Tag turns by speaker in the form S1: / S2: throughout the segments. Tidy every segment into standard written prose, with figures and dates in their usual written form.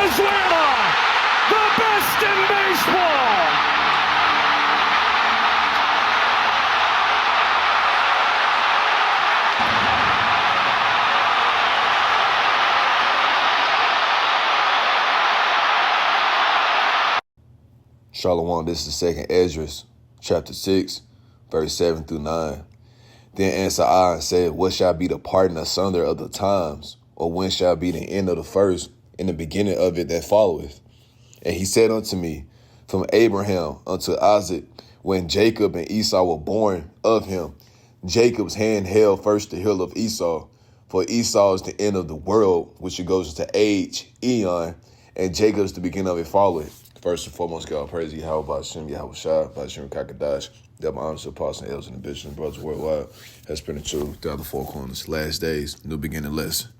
S1: Venezuela, the best in baseball.
S2: Shalom, this is 2nd Esdras, chapter 6, verse 7 through 9. Then answered I and said, what shall be the parting asunder of the times? Or when shall be the end of the first, and the beginning of it that followeth? And he said unto me, from Abraham unto Isaac, when Jacob and Esau were born of him, Jacob's hand held first the heel of Esau. For Esau is the end of the world, which it goes into age, eon, and Jacob's the beginning of it followeth. First and foremost, God, praise Yahweh, Ba'ashem, Yahweh Shai, Ba'ashem, Kakadash, that my honors, apostle, elders, and bishops and brothers worldwide has been the truth throughout the four corners. Last days, new beginning lesson.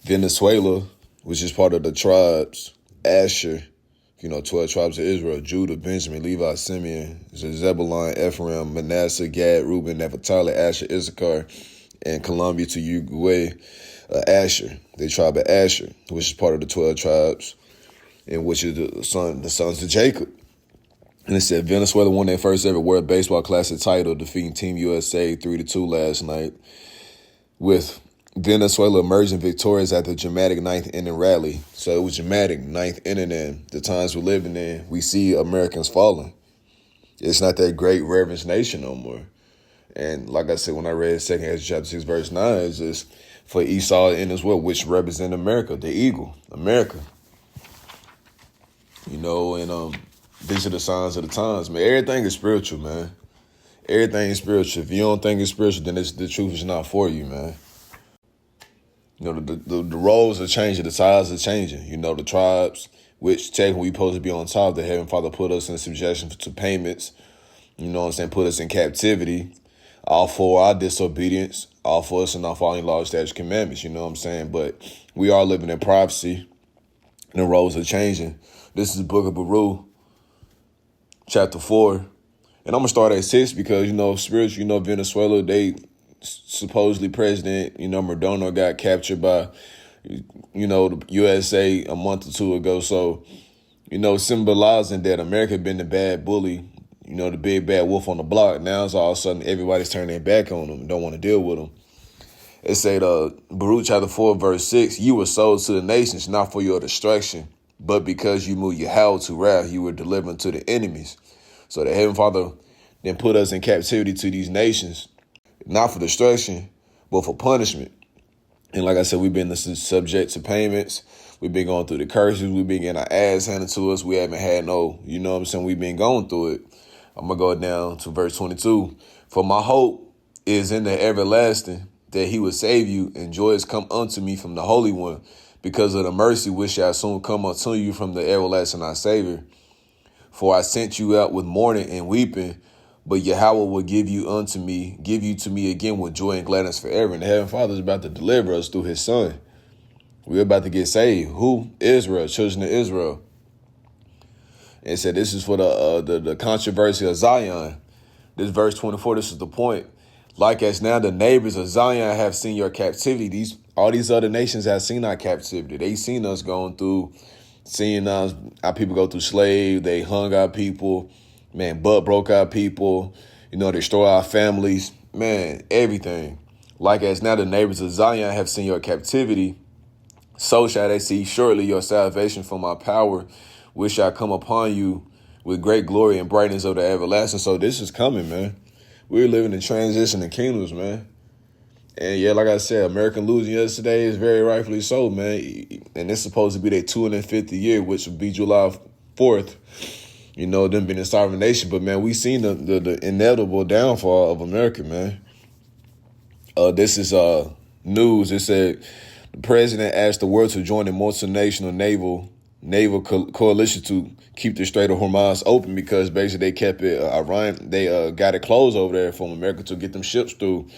S2: Venezuela, which is part of the tribes, Asher, 12 tribes of Israel, Judah, Benjamin, Levi, Simeon, Zebulun, Ephraim, Manasseh, Gad, Reuben, Naphtali, Asher, Issachar, and Columbia to Uruguay, Asher, the tribe of Asher, which is part of the 12 tribes, and which is the sons of Jacob. And it said Venezuela won their first ever World Baseball Classic title, defeating Team USA 3-2 last night, with Venezuela emerging victorious at the dramatic ninth inning rally. So it was dramatic, ninth inning, and the times we're living in, we see Americans falling. It's not that great reverence nation no more. And like I said, when I read 2nd Esdras chapter 6, verse 9, it's just for Esau in as well, which represent America, the eagle, America. And these are the signs of the times, man. Everything is spiritual, man. Everything is spiritual. If you don't think it's spiritual, then the truth is not for you, man. The roles are changing, the sides are changing. The tribes, which technically we supposed to be on top, the Heavenly Father put us in subjection to payments, put us in captivity, all for our disobedience, all for us and not following law, statutes, commandments, But we are living in prophecy, and the roles are changing. This is the book of Baruch, chapter 4. And I'm going to start at 6 because, spiritual, Venezuela, they supposedly president, Maduro got captured by, the USA a month or two ago. So, symbolizing that America been the bad bully, the big bad wolf on the block. Now it's all of a sudden everybody's turning their back on them and don't want to deal with them. It said, Baruch chapter 4, verse 6, you were sold to the nations, not for your destruction, but because you moved Yahweh to wrath, you were delivered to the enemies. So the Heavenly Father then put us in captivity to these nations, not for destruction, but for punishment. And like I said, we've been subject to payments. We've been going through the curses. We've been getting our ass handed to us. We haven't had we've been going through it. I'm going to go down to verse 22. For my hope is in the everlasting, that he will save you, and joy has come unto me from the Holy One, because of the mercy which shall soon come unto you from the everlasting our Savior. For I sent you out with mourning and weeping, but Yahweh will give you to me again with joy and gladness forever. And the Heavenly Father is about to deliver us through his Son. We're about to get saved. Who? Israel, children of Israel. And it said this is for the controversy of Zion. This verse 24, this is the point. Like as now the neighbors of Zion have seen your captivity, all these other nations have seen our captivity. They seen us going through, seeing us, our people go through slave. They hung our people, butt broke our people, destroy our families, everything. Like as now the neighbors of Zion have seen your captivity, so shall they see surely your salvation from my power, which shall come upon you with great glory and brightness of the everlasting. So this is coming, man. We're living in transition in kingdoms, man. And yeah, like I said, America losing yesterday is very rightfully so, man. And it's supposed to be their 250th year, which would be July 4th. Them being a sovereign nation. But, man, we seen the inevitable downfall of America, man. This is news. It said the president asked the world to join a multinational naval coalition to keep the Strait of Hormuz open, because basically they kept it, Iran, they got it closed over there from America to get them ships through.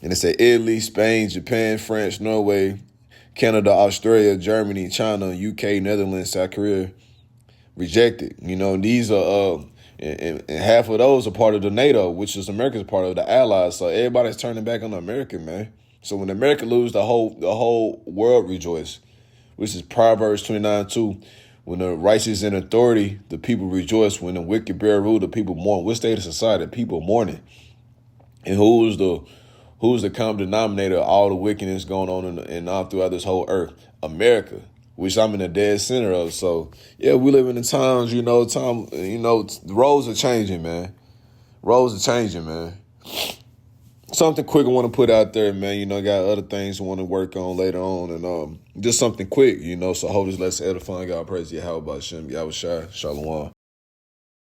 S2: And it said Italy, Spain, Japan, France, Norway, Canada, Australia, Germany, China, UK, Netherlands, South Korea rejected. These are, and half of those are part of the NATO, which is America's part of the Allies. So everybody's turning back on America, man. So when America lose, the whole world rejoice, which is Proverbs 29:2. When the righteous in authority, the people rejoice. When the wicked bear rule, the people mourn. What state of society? People mourning. And who's the common denominator of all the wickedness going on in all throughout this whole earth? America, which I'm in the dead center of. So yeah, we live in the times, the roads are changing, man. Roads are changing, man. Something quick I want to put out there, man. Got other things I want to work on later on, and just something quick, so I hope this lets edify. God praise you. How about Shem? Yahweh Shai, Shalom.